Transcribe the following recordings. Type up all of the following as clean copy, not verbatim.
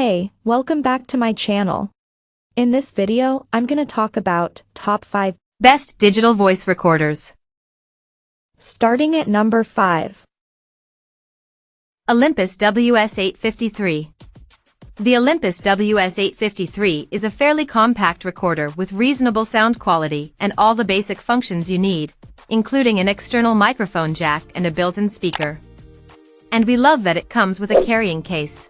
Hey, welcome back to my channel. In this video, I'm gonna talk about top 5 best digital voice recorders. Starting at number 5. Olympus WS853. The Olympus WS853 is a fairly compact recorder with reasonable sound quality and all the basic functions you need, including an external microphone jack and a built-in speaker. And we love that it comes with a carrying case.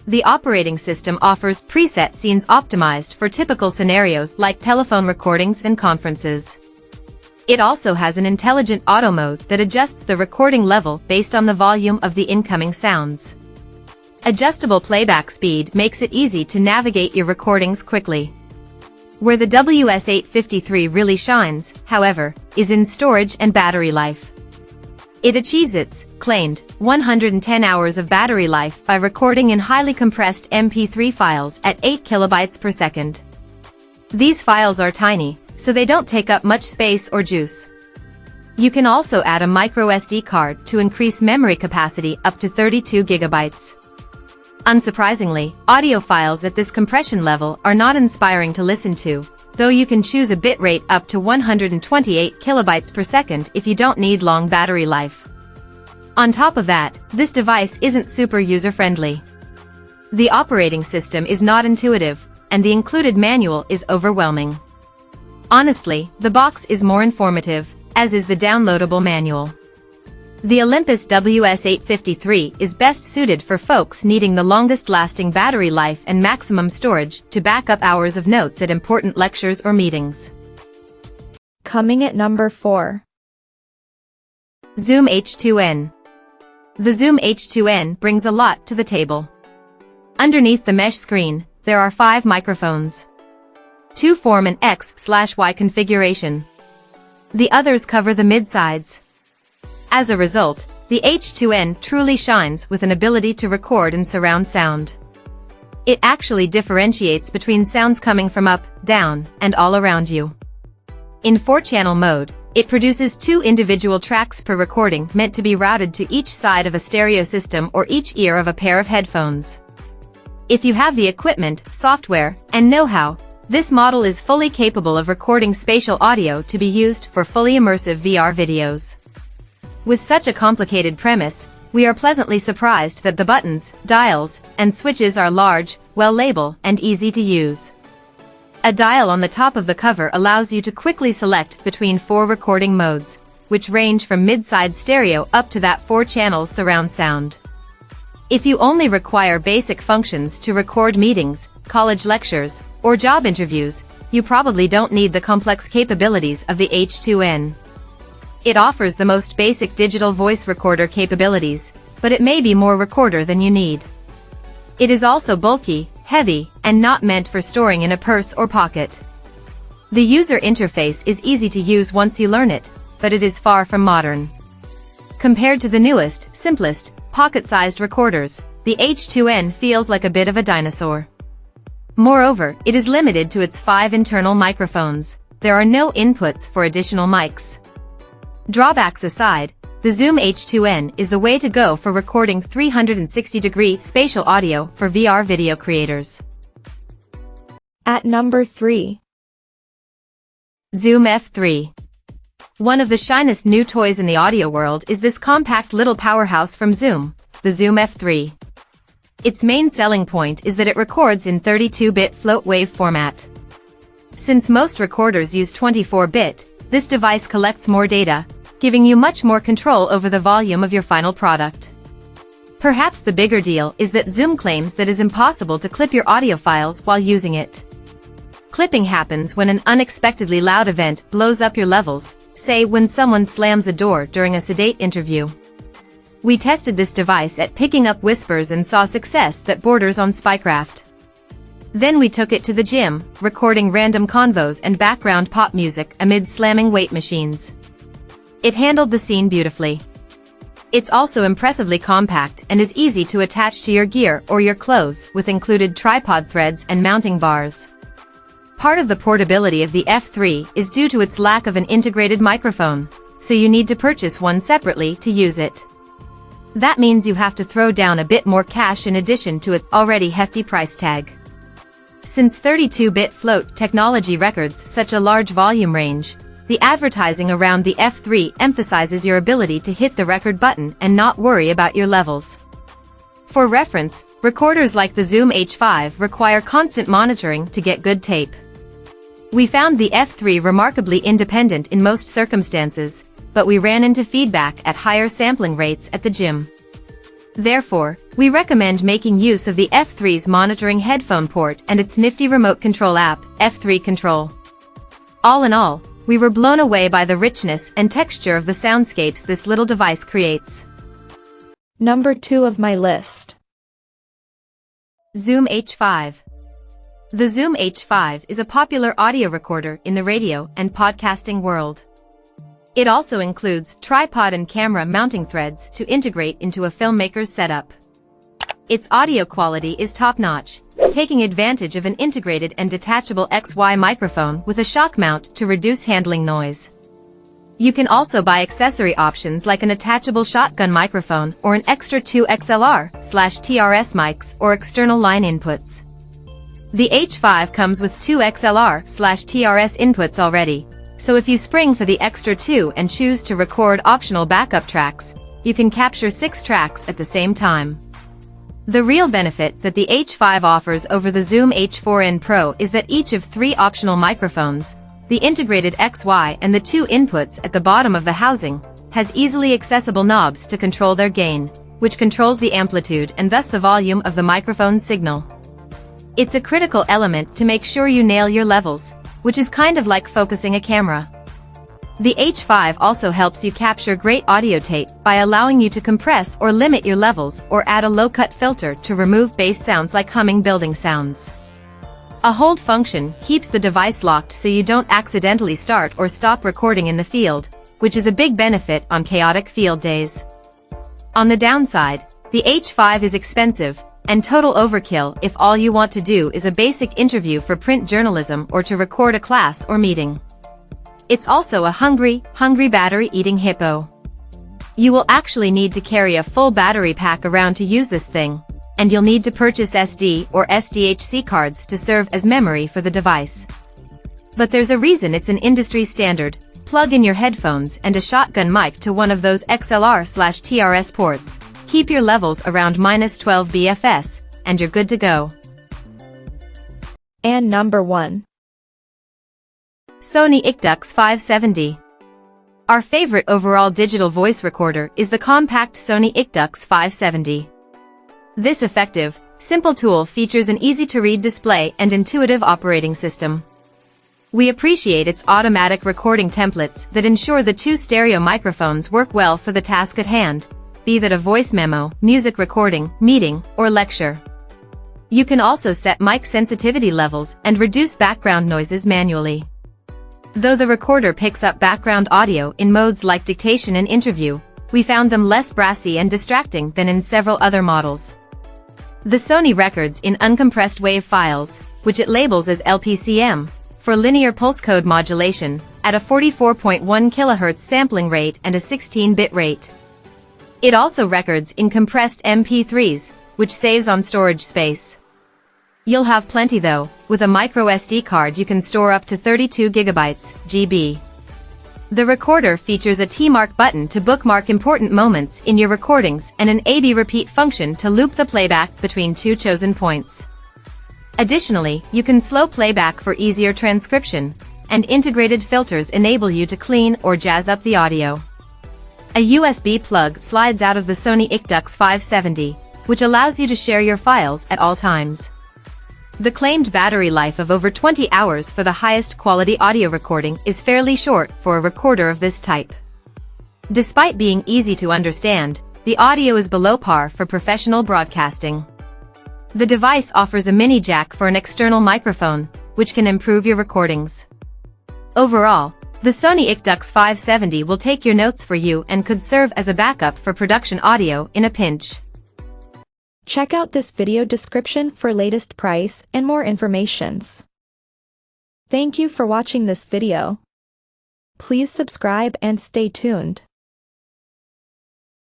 The operating system offers preset scenes optimized for typical scenarios like telephone recordings and conferences. It also has an intelligent auto mode that adjusts the recording level based on the volume of the incoming sounds. Adjustable playback speed makes it easy to navigate your recordings quickly. Where the WS853 really shines, however, is in storage and battery life. It achieves its claimed 110 hours of battery life by recording in highly compressed MP3 files at 8 kilobytes per second. These files are tiny, so they don't take up much space or juice. You can also add a micro SD card to increase memory capacity up to 32 gigabytes. Unsurprisingly, audio files at this compression level are not inspiring to listen to, though you can choose a bitrate up to 128 kilobytes per second if you don't need long battery life. On top of that, this device isn't super user-friendly. The operating system is not intuitive, and the included manual is overwhelming. Honestly, the box is more informative, as is the downloadable manual. The Olympus WS853 is best suited for folks needing the longest-lasting battery life and maximum storage to back up hours of notes at important lectures or meetings. Coming at number 4. Zoom H2n. The Zoom H2n brings a lot to the table. Underneath the mesh screen, there are 5 microphones. 2 form an X/Y configuration. The others cover the mid-sides. As a result, the H2n truly shines with an ability to record in surround sound. It actually differentiates between sounds coming from up, down, and all around you. In 4-channel mode, it produces 2 individual tracks per recording meant to be routed to each side of a stereo system or each ear of a pair of headphones. If you have the equipment, software, and know-how, this model is fully capable of recording spatial audio to be used for fully immersive VR videos. With such a complicated premise, we are pleasantly surprised that the buttons, dials, and switches are large, well-labeled, and easy to use. A dial on the top of the cover allows you to quickly select between 4 recording modes, which range from mid-side stereo up to that 4-channel surround sound. If you only require basic functions to record meetings, college lectures, or job interviews, you probably don't need the complex capabilities of the H2n. It offers the most basic digital voice recorder capabilities, but it may be more recorder than you need. It is also bulky, heavy, and not meant for storing in a purse or pocket. The user interface is easy to use once you learn it, but it is far from modern. Compared to the newest, simplest, pocket-sized recorders, the H2n feels like a bit of a dinosaur. Moreover, it is limited to its 5 internal microphones. There are no inputs for additional mics. Drawbacks aside, the Zoom H2n is the way to go for recording 360-degree spatial audio for VR video creators. At number 3. Zoom F3. One of the shyest new toys in the audio world is this compact little powerhouse from Zoom, the Zoom F3. Its main selling point is that it records in 32-bit float wave format. Since most recorders use 24-bit, this device collects more data, giving you much more control over the volume of your final product. Perhaps the bigger deal is that Zoom claims that it is impossible to clip your audio files while using it. Clipping happens when an unexpectedly loud event blows up your levels, say when someone slams a door during a sedate interview. We tested this device at picking up whispers and saw success that borders on spycraft. Then we took it to the gym, recording random convos and background pop music amid slamming weight machines. It handled the scene beautifully. It's also impressively compact and is easy to attach to your gear or your clothes with included tripod threads and mounting bars. Part of the portability of the F3 is due to its lack of an integrated microphone, so you need to purchase one separately to use it. That means you have to throw down a bit more cash in addition to its already hefty price tag. Since 32-bit float technology records such a large volume range, the advertising around the F3 emphasizes your ability to hit the record button and not worry about your levels. For reference, recorders like the Zoom H5 require constant monitoring to get good tape. We found the F3 remarkably independent in most circumstances, but we ran into feedback at higher sampling rates at the gym. Therefore, we recommend making use of the F3's monitoring headphone port and its nifty remote control app, F3 Control. All in all, we were blown away by the richness and texture of the soundscapes this little device creates. Number 2 of my list. Zoom H5. The Zoom H5 is a popular audio recorder in the radio and podcasting world. It also includes tripod and camera mounting threads to integrate into a filmmaker's setup. Its audio quality is top-notch, taking advantage of an integrated and detachable XY microphone with a shock mount to reduce handling noise. You can also buy accessory options like an attachable shotgun microphone or an extra 2 XLR/TRS mics or external line inputs. The H5 comes with 2 XLR/TRS inputs already, so if you spring for the extra 2 and choose to record optional backup tracks, you can capture 6 tracks at the same time. The real benefit that the H5 offers over the Zoom H4n Pro is that each of 3 optional microphones, the integrated XY and the 2 inputs at the bottom of the housing, has easily accessible knobs to control their gain, which controls the amplitude and thus the volume of the microphone signal. It's a critical element to make sure you nail your levels, which is kind of like focusing a camera. The H5 also helps you capture great audio tape by allowing you to compress or limit your levels or add a low-cut filter to remove bass sounds like humming building sounds. A hold function keeps the device locked so you don't accidentally start or stop recording in the field, which is a big benefit on chaotic field days. On the downside, the H5 is expensive and total overkill if all you want to do is a basic interview for print journalism or to record a class or meeting. It's also a hungry battery-eating hippo. You will actually need to carry a full battery pack around to use this thing, and you'll need to purchase SD or SDHC cards to serve as memory for the device. But there's a reason it's an industry standard. Plug in your headphones and a shotgun mic to one of those XLR/TRS ports. Keep your levels around -12 BFS, and you're good to go. And number 1. Sony ICDux 570. Our favorite overall digital voice recorder is the compact Sony ICDux 570. This effective, simple tool features an easy-to-read display and intuitive operating system. We appreciate its automatic recording templates that ensure the 2 stereo microphones work well for the task at hand, be that a voice memo, music recording, meeting, or lecture. You can also set mic sensitivity levels and reduce background noises manually. Though the recorder picks up background audio in modes like dictation and interview, we found them less brassy and distracting than in several other models. The Sony records in uncompressed wave files, which it labels as LPCM, for linear pulse code modulation, at a 44.1 kHz sampling rate and a 16-bit rate. It also records in compressed MP3s, which saves on storage space. You'll have plenty though, with a micro SD card you can store up to 32 GB. The recorder features a T-mark button to bookmark important moments in your recordings and an A/B repeat function to loop the playback between 2 chosen points. Additionally, you can slow playback for easier transcription, and integrated filters enable you to clean or jazz up the audio. A USB plug slides out of the Sony ICDux 570, which allows you to share your files at all times. The claimed battery life of over 20 hours for the highest quality audio recording is fairly short for a recorder of this type. Despite being easy to understand, the audio is below par for professional broadcasting. The device offers a mini jack for an external microphone, which can improve your recordings. Overall, the Sony ICDux 570 will take your notes for you and could serve as a backup for production audio in a pinch. Check out this video description for latest price and more informations. Thank you for watching this video. Please subscribe and stay tuned.